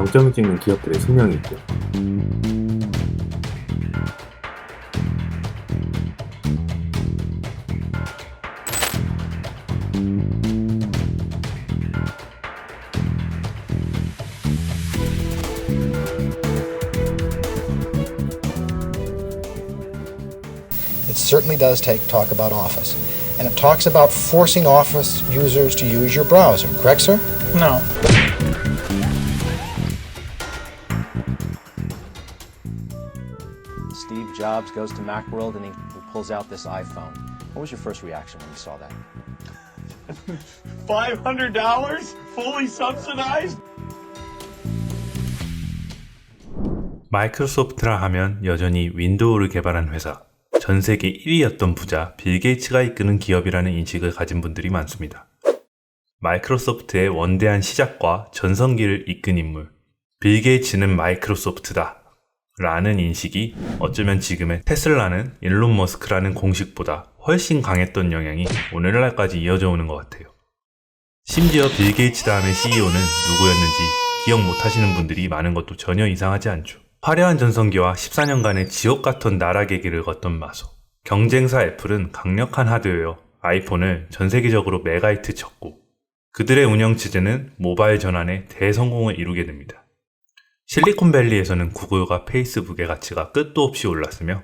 장점을 찍는 기업들의 성명이 있고, It certainly does talk about Office. And it talks about forcing Office users to use your browser, correct, sir? No. Steve Jobs goes to Macworld and he pulls out this iPhone. What was your first reaction when you saw that? $500? Fully subsidized? 마이크로소프트라 하면 여전히 윈도우를 개발한 회사, 전 세계 1위였던 부자 빌 게이츠가 이끄는 기업이라는 인식을 가진 분들이 많습니다. 마이크로소프트의 원대한 시작과 전성기를 이끈 인물, 빌 게이츠는 마이크로소프트다 라는 인식이 어쩌면 지금의 테슬라는 일론 머스크라는 공식보다 훨씬 강했던 영향이 오늘날까지 이어져 오는 것 같아요. 심지어 빌 게이츠 다음의 CEO는 누구였는지 기억 못하시는 분들이 많은 것도 전혀 이상하지 않죠. 화려한 전성기와 14년간의 지옥 같은 나락의 길을 걷던 마소. 경쟁사 애플은 강력한 하드웨어, 아이폰을 전 세계적으로 메가히트 쳤고 그들의 운영 체제는 모바일 전환에 대성공을 이루게 됩니다. 실리콘밸리에서는 구글과 페이스북의 가치가 끝도 없이 올랐으며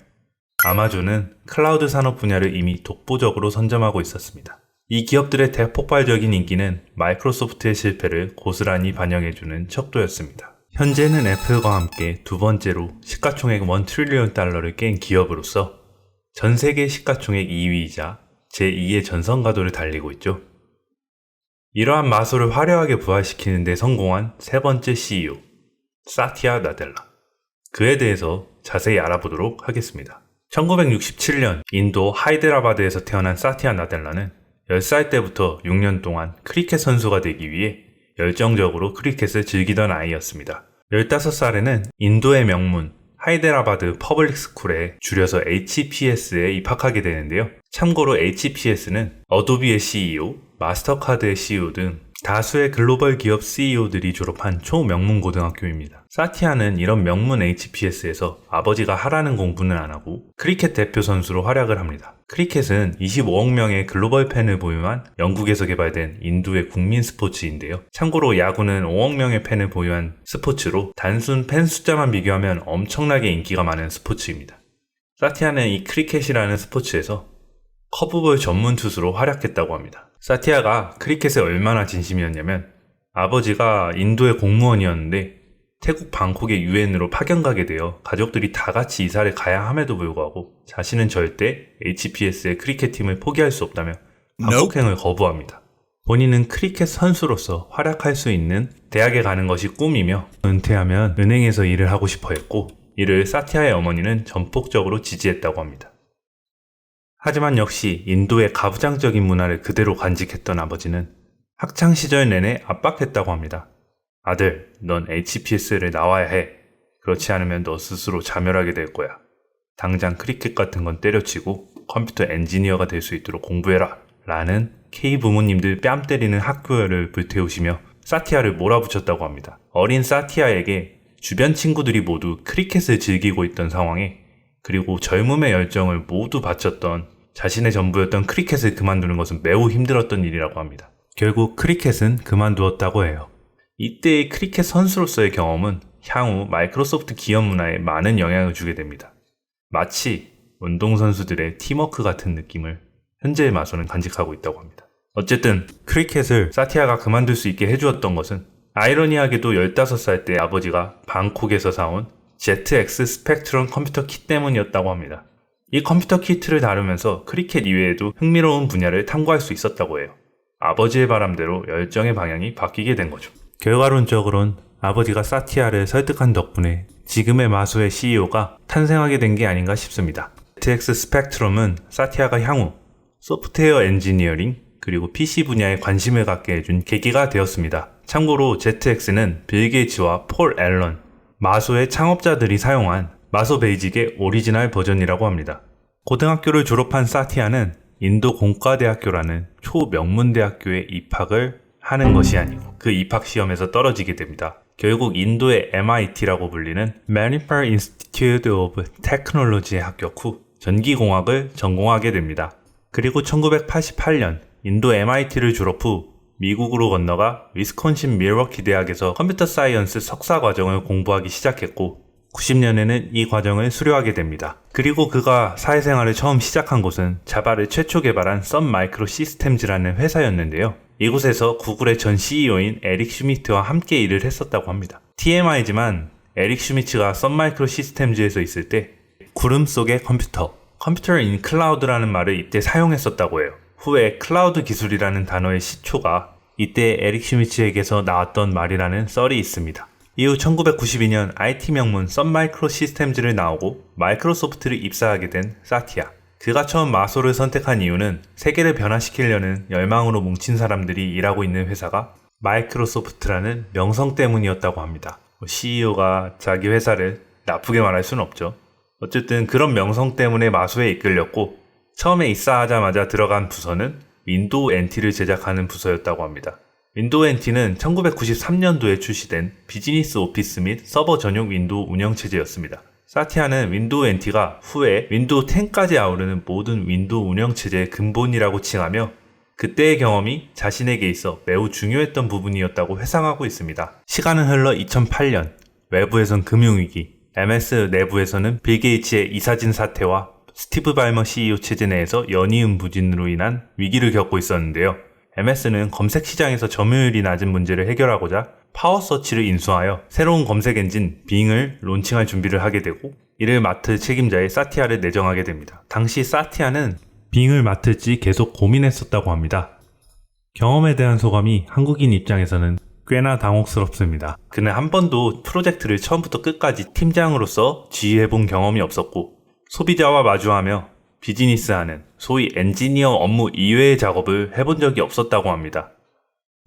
아마존은 클라우드 산업 분야를 이미 독보적으로 선점하고 있었습니다. 이 기업들의 대폭발적인 인기는 마이크로소프트의 실패를 고스란히 반영해주는 척도였습니다. 현재는 애플과 함께 두 번째로 시가총액 1 트릴리언 달러를 깬 기업으로서 전 세계 시가총액 2위이자 제2의 전성가도를 달리고 있죠. 이러한 마소를 화려하게 부활시키는 데 성공한 세 번째 CEO, 사티아 나델라. 그에 대해서 자세히 알아보도록 하겠습니다. 1967년 인도 하이데라바드에서 태어난 사티아 나델라는 10살 때부터 6년 동안 크리켓 선수가 되기 위해 열정적으로 크리켓을 즐기던 아이였습니다. 15살에는 인도의 명문 하이데라바드 퍼블릭 스쿨에 줄여서 HPS에 입학하게 되는데요. 참고로 HPS는 어도비의 CEO, 마스터카드의 CEO 등 다수의 글로벌 기업 CEO들이 졸업한 초명문 고등학교입니다. 사티아는 이런 명문 HPS에서 아버지가 하라는 공부는 안 하고 크리켓 대표 선수로 활약을 합니다. 크리켓은 25억 명의 글로벌 팬을 보유한 영국에서 개발된 인도의 국민 스포츠인데요. 참고로 야구는 5억 명의 팬을 보유한 스포츠로 단순 팬 숫자만 비교하면 엄청나게 인기가 많은 스포츠입니다. 사티아는 이 크리켓이라는 스포츠에서 커브볼 전문 투수로 활약했다고 합니다. 사티아가 크리켓에 얼마나 진심이었냐면 아버지가 인도의 공무원이었는데 태국 방콕의 유엔으로 파견 가게 되어 가족들이 다 같이 이사를 가야 함에도 불구하고 자신은 절대 HPS의 크리켓팀을 포기할 수 없다며 방콕행을 거부합니다. 본인은 크리켓 선수로서 활약할 수 있는 대학에 가는 것이 꿈이며 은퇴하면 은행에서 일을 하고 싶어 했고 이를 사티아의 어머니는 전폭적으로 지지했다고 합니다. 하지만 역시 인도의 가부장적인 문화를 그대로 간직했던 아버지는 학창시절 내내 압박했다고 합니다. 아들, 넌 HPS를 나와야 해. 그렇지 않으면 너 스스로 자멸하게 될 거야. 당장 크리켓 같은 건 때려치고 컴퓨터 엔지니어가 될 수 있도록 공부해라. 라는 K 부모님들 뺨 때리는 학교를 불태우시며 사티아를 몰아붙였다고 합니다. 어린 사티아에게 주변 친구들이 모두 크리켓을 즐기고 있던 상황에 그리고 젊음의 열정을 모두 바쳤던 자신의 전부였던 크리켓을 그만두는 것은 매우 힘들었던 일이라고 합니다. 결국 크리켓은 그만두었다고 해요. 이때의 크리켓 선수로서의 경험은 향후 마이크로소프트 기업 문화에 많은 영향을 주게 됩니다. 마치 운동선수들의 팀워크 같은 느낌을 현재의 마소는 간직하고 있다고 합니다. 어쨌든 크리켓을 사티아가 그만둘 수 있게 해주었던 것은 아이러니하게도 15살 때 아버지가 방콕에서 사온 ZX 스펙트럼 컴퓨터 킷 때문이었다고 합니다. 이 컴퓨터 키트를 다루면서 크리켓 이외에도 흥미로운 분야를 탐구할 수 있었다고 해요. 아버지의 바람대로 열정의 방향이 바뀌게 된 거죠. 결과론적으론 아버지가 사티아를 설득한 덕분에 지금의 마소의 CEO가 탄생하게 된 게 아닌가 싶습니다. ZX 스펙트럼은 사티아가 향후 소프트웨어 엔지니어링 그리고 PC 분야에 관심을 갖게 해준 계기가 되었습니다. 참고로 ZX는 빌 게이츠와 폴 앨런, 마소의 창업자들이 사용한 마소 베이직의 오리지널 버전이라고 합니다. 고등학교를 졸업한 사티아는 인도 공과대학교라는 초명문 대학교에 입학을 하는 것이 아니고 그 입학시험에서 떨어지게 됩니다. 결국 인도의 MIT라고 불리는 Manipur Institute of Technology에 합격 후 전기공학을 전공하게 됩니다. 그리고 1988년 인도 MIT를 졸업 후 미국으로 건너가 위스콘신 밀워키 대학에서 컴퓨터 사이언스 석사 과정을 공부하기 시작했고 90년에는 이 과정을 수료하게 됩니다. 그리고 그가 사회생활을 처음 시작한 곳은 자바를 최초 개발한 선 마이크로 시스템즈라는 회사였는데요. 이곳에서 구글의 전 CEO인 에릭 슈미트와 함께 일을 했었다고 합니다. TMI지만 에릭 슈미츠가 선 마이크로 시스템즈에서 있을 때 구름 속의 컴퓨터 인 클라우드라는 말을 이때 사용했었다고 해요. 후에 클라우드 기술이라는 단어의 시초가 이때 에릭 슈미츠에게서 나왔던 말이라는 썰이 있습니다. 이후 1992년 IT 명문 선 마이크로 시스템즈를 나오고 마이크로소프트를 입사하게 된 사티아. 그가 처음 마소를 선택한 이유는 세계를 변화시키려는 열망으로 뭉친 사람들이 일하고 있는 회사가 마이크로소프트라는 명성 때문이었다고 합니다. CEO가 자기 회사를 나쁘게 말할 수는 없죠. 어쨌든 그런 명성 때문에 마소에 이끌렸고 처음에 입사하자마자 들어간 부서는 윈도우 NT를 제작하는 부서였다고 합니다. 윈도우 NT는 1993년도에 출시된 비즈니스 오피스 및 서버 전용 윈도우 운영체제였습니다. 사티아는 윈도우 NT가 후에 윈도우 10까지 아우르는 모든 윈도우 운영체제의 근본이라고 칭하며 그때의 경험이 자신에게 있어 매우 중요했던 부분이었다고 회상하고 있습니다. 시간은 흘러 2008년, 외부에선 금융위기, MS 내부에서는 빌 게이츠의 이사진 사태와 스티브 발머 CEO 체제 내에서 연이은 부진으로 인한 위기를 겪고 있었는데요. MS는 검색 시장에서 점유율이 낮은 문제를 해결하고자 파워서치를 인수하여 새로운 검색 엔진 빙을 론칭할 준비를 하게 되고 이를 맡을 책임자의 사티아를 내정하게 됩니다. 당시 사티아는 빙을 맡을지 계속 고민했었다고 합니다. 경험에 대한 소감이 한국인 입장에서는 꽤나 당혹스럽습니다. 그는 한 번도 프로젝트를 처음부터 끝까지 팀장으로서 지휘해본 경험이 없었고 소비자와 마주하며 비즈니스하는 소위 엔지니어 업무 이외의 작업을 해본 적이 없었다고 합니다.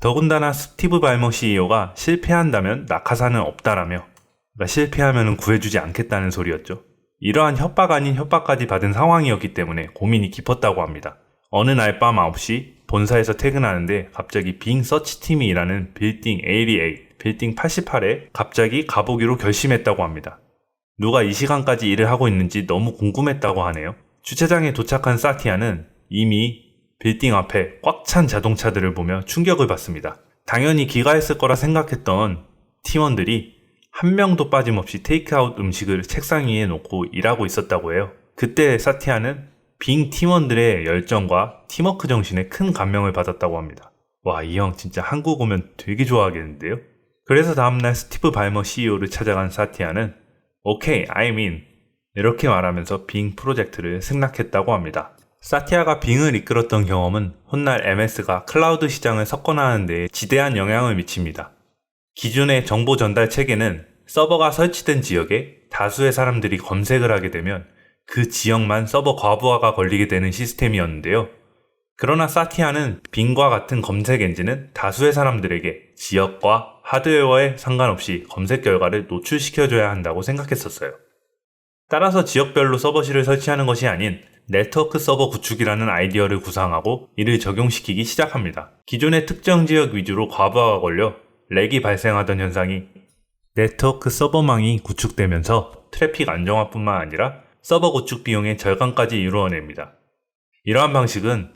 더군다나 스티브 발머 CEO가 실패한다면 낙하산은 없다라며 그러니까 실패하면 구해주지 않겠다는 소리였죠. 이러한 협박 아닌 협박까지 받은 상황이었기 때문에 고민이 깊었다고 합니다. 어느 날 밤 9시 본사에서 퇴근하는데 갑자기 빙 서치팀이 일하는 빌딩 88, 빌딩 88에 갑자기 가보기로 결심했다고 합니다. 누가 이 시간까지 일을 하고 있는지 너무 궁금했다고 하네요. 주차장에 도착한 사티아는 이미 빌딩 앞에 꽉 찬 자동차들을 보며 충격을 받습니다. 당연히 기가했을 거라 생각했던 팀원들이 한 명도 빠짐없이 테이크아웃 음식을 책상 위에 놓고 일하고 있었다고 해요. 그때 사티아는 빙 팀원들의 열정과 팀워크 정신에 큰 감명을 받았다고 합니다. 와, 이 형 진짜 한국 오면 되게 좋아하겠는데요? 그래서 다음날 스티브 발머 CEO를 찾아간 사티아는 오케이, I'm in 이렇게 말하면서 빙 프로젝트를 승낙했다고 합니다. 사티아가 빙을 이끌었던 경험은 훗날 MS가 클라우드 시장을 석권하는 데 지대한 영향을 미칩니다. 기존의 정보 전달 체계는 서버가 설치된 지역에 다수의 사람들이 검색을 하게 되면 그 지역만 서버 과부하가 걸리게 되는 시스템이었는데요. 그러나 사티아는 빙과 같은 검색 엔진은 다수의 사람들에게 지역과 하드웨어에 상관없이 검색 결과를 노출시켜줘야 한다고 생각했었어요. 따라서 지역별로 서버실을 설치하는 것이 아닌 네트워크 서버 구축이라는 아이디어를 구상하고 이를 적용시키기 시작합니다. 기존의 특정 지역 위주로 과부하가 걸려 렉이 발생하던 현상이 네트워크 서버망이 구축되면서 트래픽 안정화뿐만 아니라 서버 구축 비용의 절감까지 이루어냅니다. 이러한 방식은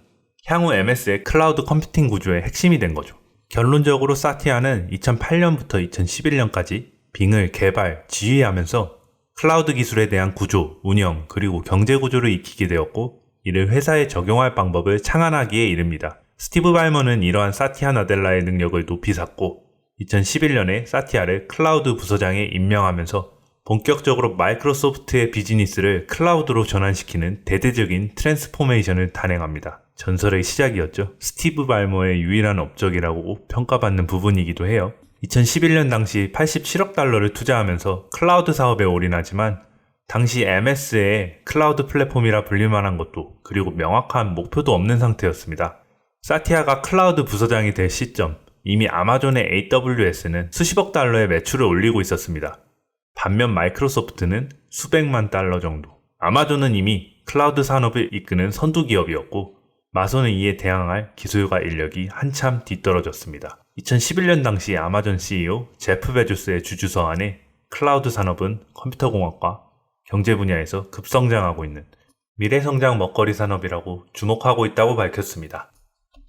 향후 MS의 클라우드 컴퓨팅 구조의 핵심이 된 거죠. 결론적으로 사티아는 2008년부터 2011년까지 빙을 개발, 지휘하면서 클라우드 기술에 대한 구조, 운영, 그리고 경제 구조를 익히게 되었고 이를 회사에 적용할 방법을 창안하기에 이릅니다. 스티브 발머는 이러한 사티아 나델라의 능력을 높이 샀고 2011년에 사티아를 클라우드 부서장에 임명하면서 본격적으로 마이크로소프트의 비즈니스를 클라우드로 전환시키는 대대적인 트랜스포메이션을 단행합니다. 전설의 시작이었죠. 스티브 발머의 유일한 업적이라고 평가받는 부분이기도 해요. 2011년 당시 87억 달러를 투자하면서 클라우드 사업에 올인하지만 당시 MS의 클라우드 플랫폼이라 불릴만한 것도 그리고 명확한 목표도 없는 상태였습니다. 사티아가 클라우드 부서장이 될 시점 이미 아마존의 AWS는 수십억 달러의 매출을 올리고 있었습니다. 반면 마이크로소프트는 수백만 달러 정도. 아마존은 이미 클라우드 산업을 이끄는 선두 기업이었고 마소는 이에 대항할 기술과 인력이 한참 뒤떨어졌습니다. 2011년 당시 아마존 CEO 제프 베조스의 주주서 안에 클라우드 산업은 컴퓨터공학과 경제 분야에서 급성장하고 있는 미래성장 먹거리 산업이라고 주목하고 있다고 밝혔습니다.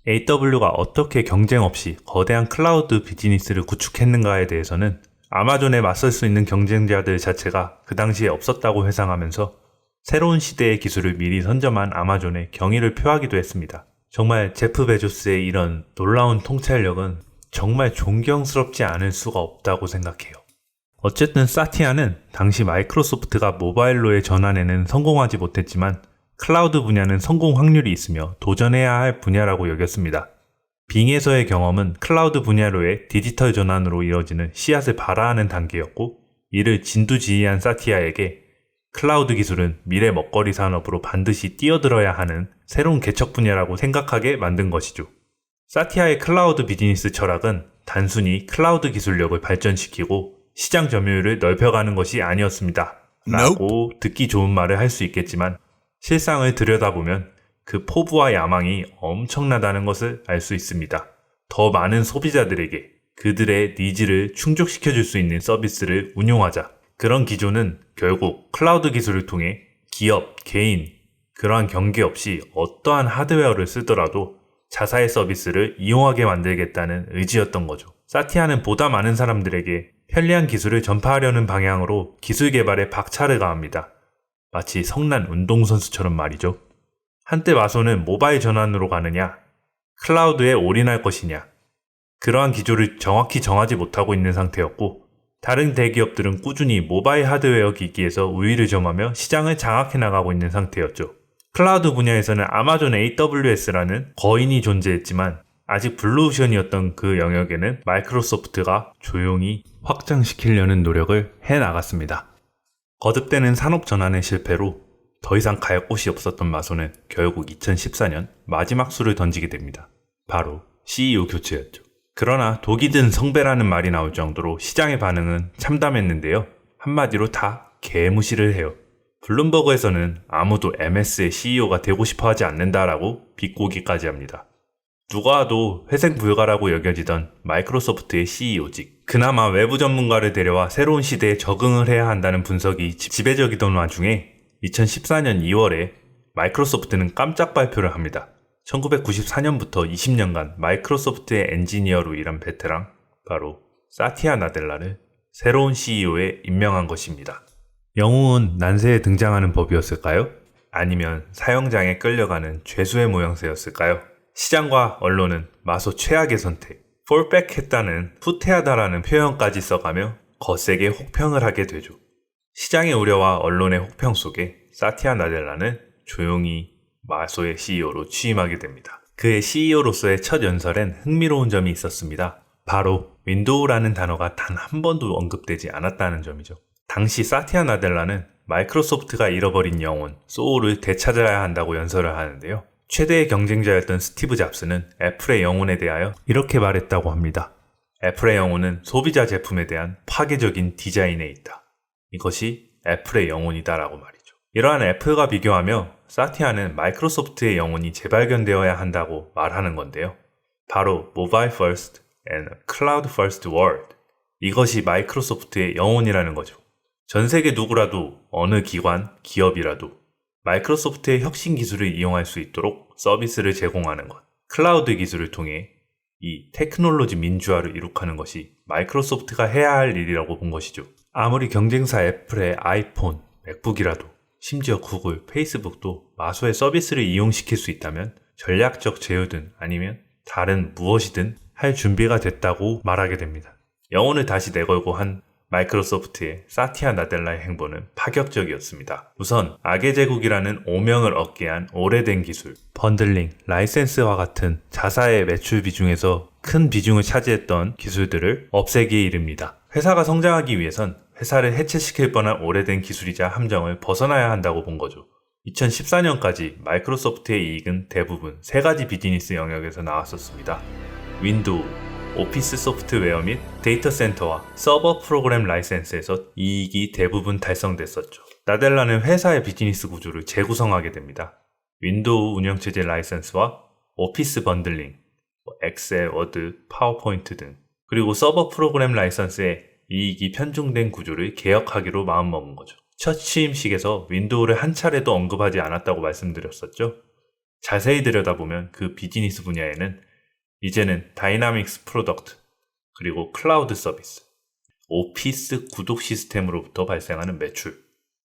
AW가 어떻게 경쟁 없이 거대한 클라우드 비즈니스를 구축했는가에 대해서는 아마존에 맞설 수 있는 경쟁자들 자체가 그 당시에 없었다고 회상하면서 새로운 시대의 기술을 미리 선점한 아마존의 경의를 표하기도 했습니다. 정말 제프 베조스의 이런 놀라운 통찰력은 정말 존경스럽지 않을 수가 없다고 생각해요. 어쨌든 사티아는 당시 마이크로소프트가 모바일로의 전환에는 성공하지 못했지만 클라우드 분야는 성공 확률이 있으며 도전해야 할 분야라고 여겼습니다. 빙에서의 경험은 클라우드 분야로의 디지털 전환으로 이뤄지는 씨앗을 발아하는 단계였고 이를 진두지휘한 사티아에게 클라우드 기술은 미래 먹거리 산업으로 반드시 뛰어들어야 하는 새로운 개척 분야라고 생각하게 만든 것이죠. 사티아의 클라우드 비즈니스 철학은 단순히 클라우드 기술력을 발전시키고 시장 점유율을 넓혀가는 것이 아니었습니다. 라고 듣기 좋은 말을 할 수 있겠지만 실상을 들여다보면 그 포부와 야망이 엄청나다는 것을 알 수 있습니다. 더 많은 소비자들에게 그들의 니즈를 충족시켜줄 수 있는 서비스를 운용하자. 그런 기조는 결국 클라우드 기술을 통해 기업, 개인, 그러한 경계 없이 어떠한 하드웨어를 쓰더라도 자사의 서비스를 이용하게 만들겠다는 의지였던 거죠. 사티아는 보다 많은 사람들에게 편리한 기술을 전파하려는 방향으로 기술 개발에 박차를 가합니다. 마치 성난 운동선수처럼 말이죠. 한때 마소는 모바일 전환으로 가느냐, 클라우드에 올인할 것이냐, 그러한 기조를 정확히 정하지 못하고 있는 상태였고 다른 대기업들은 꾸준히 모바일 하드웨어 기기에서 우위를 점하며 시장을 장악해 나가고 있는 상태였죠. 클라우드 분야에서는 아마존 AWS라는 거인이 존재했지만 아직 블루오션이었던 그 영역에는 마이크로소프트가 조용히 확장시키려는 노력을 해나갔습니다. 거듭되는 산업 전환의 실패로 더 이상 갈 곳이 없었던 마소는 결국 2014년 마지막 수를 던지게 됩니다. 바로 CEO 교체였죠. 그러나 독이 든 성배라는 말이 나올 정도로 시장의 반응은 참담했는데요. 한마디로 다 개무시를 해요. 블룸버그에서는 아무도 MS의 CEO가 되고 싶어 하지 않는다라고 비꼬기까지 합니다. 누가 와도 회생 불가라고 여겨지던 마이크로소프트의 CEO직. 그나마 외부 전문가를 데려와 새로운 시대에 적응을 해야 한다는 분석이 지배적이던 와중에 2014년 2월에 마이크로소프트는 깜짝 발표를 합니다. 1994년부터 20년간 마이크로소프트의 엔지니어로 일한 베테랑, 바로 사티아 나델라를 새로운 CEO에 임명한 것입니다. 영웅은 난세에 등장하는 법이었을까요? 아니면 사형장에 끌려가는 죄수의 모양새였을까요? 시장과 언론은 마소 최악의 선택, 폴백했다는 후퇴하다라는 표현까지 써가며 거세게 혹평을 하게 되죠. 시장의 우려와 언론의 혹평 속에 사티아 나델라는 조용히 마소의 CEO로 취임하게 됩니다. 그의 CEO로서의 첫 연설엔 흥미로운 점이 있었습니다. 바로 윈도우라는 단어가 단 한 번도 언급되지 않았다는 점이죠. 당시 사티아 나델라는 마이크로소프트가 잃어버린 영혼, 소울을 되찾아야 한다고 연설을 하는데요. 최대의 경쟁자였던 스티브 잡스는 애플의 영혼에 대하여 이렇게 말했다고 합니다. 애플의 영혼은 소비자 제품에 대한 파괴적인 디자인에 있다. 이것이 애플의 영혼이다라고 말이죠. 이러한 애플과 비교하며 사티아는 마이크로소프트의 영혼이 재발견되어야 한다고 말하는 건데요. 바로 Mobile First and Cloud First World. 이것이 마이크로소프트의 영혼이라는 거죠. 전 세계 누구라도 어느 기관, 기업이라도 마이크로소프트의 혁신 기술을 이용할 수 있도록 서비스를 제공하는 것. 클라우드 기술을 통해 이 테크놀로지 민주화를 이룩하는 것이 마이크로소프트가 해야 할 일이라고 본 것이죠. 아무리 경쟁사 애플의 아이폰, 맥북이라도 심지어 구글, 페이스북도 마소의 서비스를 이용시킬 수 있다면 전략적 제휴든 아니면 다른 무엇이든 할 준비가 됐다고 말하게 됩니다. 영혼을 다시 내걸고 한 마이크로소프트의 사티아 나델라의 행보는 파격적이었습니다. 우선 악의 제국이라는 오명을 얻게 한 오래된 기술, 번들링, 라이센스와 같은 자사의 매출 비중에서 큰 비중을 차지했던 기술들을 없애기에 이릅니다. 회사가 성장하기 위해선 회사를 해체시킬 뻔한 오래된 기술이자 함정을 벗어나야 한다고 본 거죠. 2014년까지 마이크로소프트의 이익은 대부분 세 가지 비즈니스 영역에서 나왔었습니다. 윈도우, 오피스 소프트웨어 및 데이터 센터와 서버 프로그램 라이센스에서 이익이 대부분 달성됐었죠. 나델라는 회사의 비즈니스 구조를 재구성하게 됩니다. 윈도우 운영체제 라이선스와 오피스 번들링, 엑셀, 워드, 파워포인트 등, 그리고 서버 프로그램 라이선스에 이익이 편중된 구조를 개혁하기로 마음먹은 거죠. 첫 취임식에서 윈도우를 한 차례도 언급하지 않았다고 말씀드렸었죠. 자세히 들여다보면 그 비즈니스 분야에는 이제는 다이나믹스 프로덕트, 그리고 클라우드 서비스, 오피스 구독 시스템으로부터 발생하는 매출,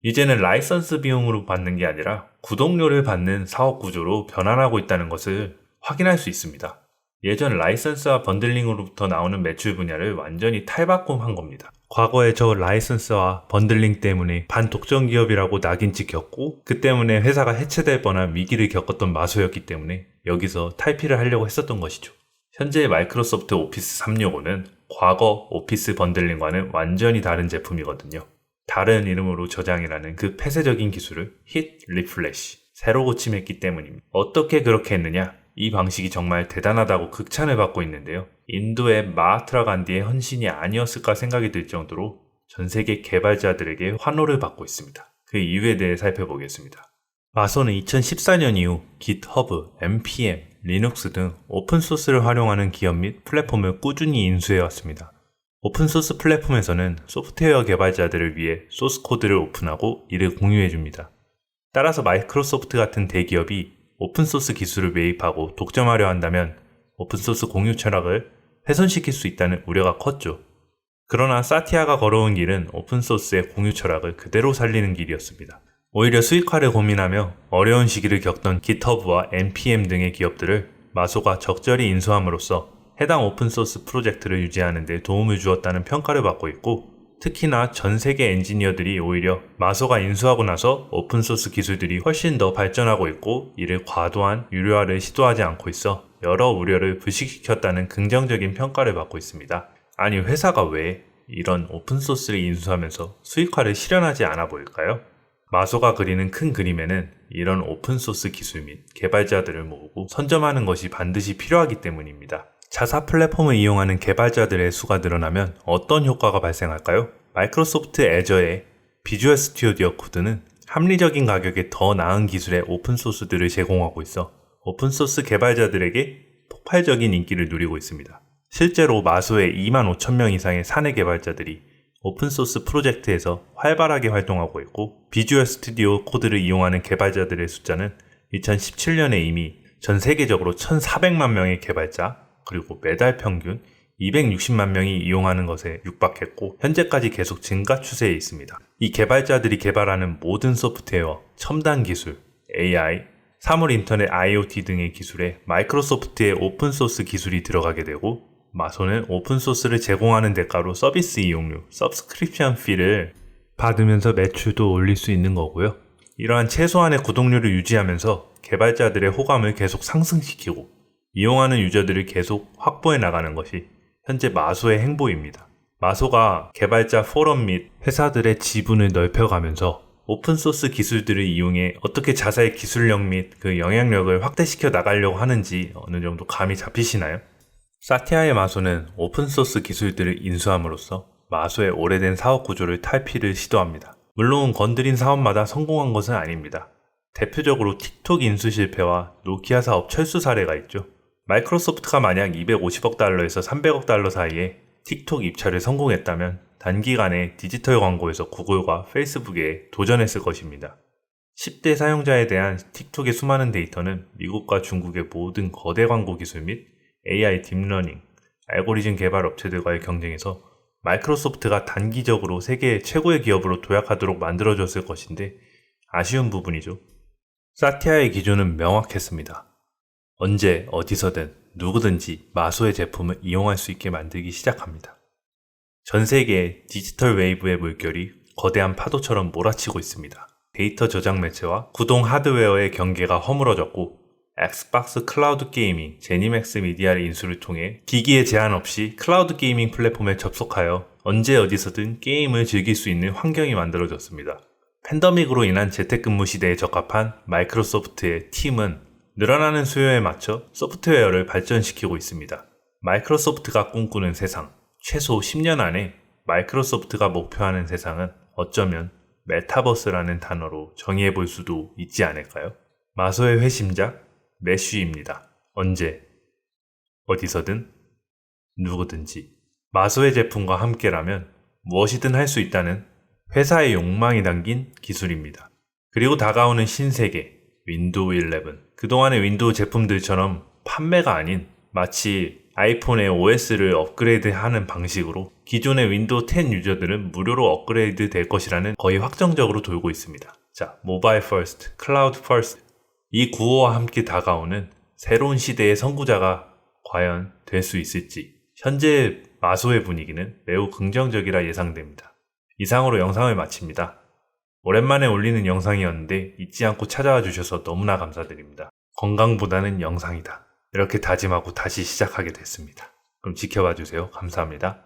이제는 라이선스 비용으로 받는 게 아니라 구독료를 받는 사업 구조로 변환하고 있다는 것을 확인할 수 있습니다. 예전 라이선스와 번들링으로부터 나오는 매출 분야를 완전히 탈바꿈한 겁니다. 과거에 저 라이선스와 번들링 때문에 반독점 기업이라고 낙인 찍혔고 그 때문에 회사가 해체될 뻔한 위기를 겪었던 마소였기 때문에 여기서 탈피를 하려고 했었던 것이죠. 현재 마이크로소프트 오피스 365는 과거 오피스 번들링과는 완전히 다른 제품이거든요. 다른 이름으로 저장이라는 그 폐쇄적인 기술을 힛 리플래시, 새로 고침했기 때문입니다. 어떻게 그렇게 했느냐? 이 방식이 정말 대단하다고 극찬을 받고 있는데요. 인도의 마하트마 간디의 헌신이 아니었을까 생각이 들 정도로 전 세계 개발자들에게 환호를 받고 있습니다. 그 이유에 대해 살펴보겠습니다. 마소는 2014년 이후 GitHub, npm, 리눅스 등 오픈소스를 활용하는 기업 및 플랫폼을 꾸준히 인수해왔습니다. 오픈소스 플랫폼에서는 소프트웨어 개발자들을 위해 소스코드를 오픈하고 이를 공유해줍니다. 따라서 마이크로소프트 같은 대기업이 오픈소스 기술을 매입하고 독점하려 한다면 오픈소스 공유 철학을 훼손시킬 수 있다는 우려가 컸죠. 그러나 사티아가 걸어온 길은 오픈소스의 공유 철학을 그대로 살리는 길이었습니다. 오히려 수익화를 고민하며 어려운 시기를 겪던 GitHub와 npm 등의 기업들을 마소가 적절히 인수함으로써 해당 오픈소스 프로젝트를 유지하는 데 도움을 주었다는 평가를 받고 있고, 특히나 전 세계 엔지니어들이 오히려 마소가 인수하고 나서 오픈소스 기술들이 훨씬 더 발전하고 있고 이를 과도한 유료화를 시도하지 않고 있어 여러 우려를 불식시켰다는 긍정적인 평가를 받고 있습니다. 아니, 회사가 왜 이런 오픈소스를 인수하면서 수익화를 실현하지 않아 보일까요? 마소가 그리는 큰 그림에는 이런 오픈소스 기술 및 개발자들을 모으고 선점하는 것이 반드시 필요하기 때문입니다. 자사 플랫폼을 이용하는 개발자들의 수가 늘어나면 어떤 효과가 발생할까요? 마이크로소프트 애저의 비주얼 스튜디오 코드는 합리적인 가격에 더 나은 기술의 오픈소스들을 제공하고 있어 오픈소스 개발자들에게 폭발적인 인기를 누리고 있습니다. 실제로 마소의 25,000명 이상의 사내 개발자들이 오픈소스 프로젝트에서 활발하게 활동하고 있고, 비주얼 스튜디오 코드를 이용하는 개발자들의 숫자는 2017년에 이미 전 세계적으로 1,400만 명의 개발자, 그리고 매달 평균 260만 명이 이용하는 것에 육박했고 현재까지 계속 증가 추세에 있습니다. 이 개발자들이 개발하는 모든 소프트웨어, 첨단 기술, AI, 사물 인터넷 IoT 등의 기술에 마이크로소프트의 오픈소스 기술이 들어가게 되고, 마소는 오픈소스를 제공하는 대가로 서비스 이용료, 서브스크립션 피를 받으면서 매출도 올릴 수 있는 거고요. 이러한 최소한의 구독료를 유지하면서 개발자들의 호감을 계속 상승시키고 이용하는 유저들을 계속 확보해 나가는 것이 현재 마소의 행보입니다. 마소가 개발자 포럼 및 회사들의 지분을 넓혀가면서 오픈소스 기술들을 이용해 어떻게 자사의 기술력 및 그 영향력을 확대시켜 나가려고 하는지 어느 정도 감이 잡히시나요? 사티아의 마소는 오픈소스 기술들을 인수함으로써 마소의 오래된 사업 구조를 탈피를 시도합니다. 물론 건드린 사업마다 성공한 것은 아닙니다. 대표적으로 틱톡 인수 실패와 노키아 사업 철수 사례가 있죠. 마이크로소프트가 만약 250억 달러에서 300억 달러 사이에 틱톡 입찰을 성공했다면 단기간에 디지털 광고에서 구글과 페이스북에 도전했을 것입니다. 10대 사용자에 대한 틱톡의 수많은 데이터는 미국과 중국의 모든 거대 광고 기술 및 AI 딥러닝, 알고리즘 개발 업체들과의 경쟁에서 마이크로소프트가 단기적으로 세계 최고의 기업으로 도약하도록 만들어졌을 것인데 아쉬운 부분이죠. 사티아의 기조는 명확했습니다. 언제 어디서든 누구든지 마소의 제품을 이용할 수 있게 만들기 시작합니다. 전 세계의 디지털 웨이브의 물결이 거대한 파도처럼 몰아치고 있습니다. 데이터 저장 매체와 구동 하드웨어의 경계가 허물어졌고 엑스박스 클라우드 게이밍, 제니맥스 미디어의 인수를 통해 기기에 제한 없이 클라우드 게이밍 플랫폼에 접속하여 언제 어디서든 게임을 즐길 수 있는 환경이 만들어졌습니다. 팬데믹으로 인한 재택근무 시대에 적합한 마이크로소프트의 팀은 늘어나는 수요에 맞춰 소프트웨어를 발전시키고 있습니다. 마이크로소프트가 꿈꾸는 세상, 최소 10년 안에 마이크로소프트가 목표하는 세상은 어쩌면 메타버스라는 단어로 정의해 볼 수도 있지 않을까요? 마소의 회심작 매쉬입니다. 언제, 어디서든, 누구든지 마소의 제품과 함께라면 무엇이든 할 수 있다는 회사의 욕망이 담긴 기술입니다. 그리고 다가오는 신세계 윈도우 11. 그동안의 윈도우 제품들처럼 판매가 아닌 마치 아이폰의 OS를 업그레이드하는 방식으로 기존의 윈도우 10 유저들은 무료로 업그레이드 될 것이라는 거의 확정적으로 돌고 있습니다. 자, 모바일 퍼스트, 클라우드 퍼스트, 이 구호와 함께 다가오는 새로운 시대의 선구자가 과연 될 수 있을지 현재 마소의 분위기는 매우 긍정적이라 예상됩니다. 이상으로 영상을 마칩니다. 오랜만에 올리는 영상이었는데 잊지 않고 찾아와 주셔서 너무나 감사드립니다. 건강보다는 영상이다. 이렇게 다짐하고 다시 시작하게 됐습니다. 그럼 지켜봐 주세요. 감사합니다.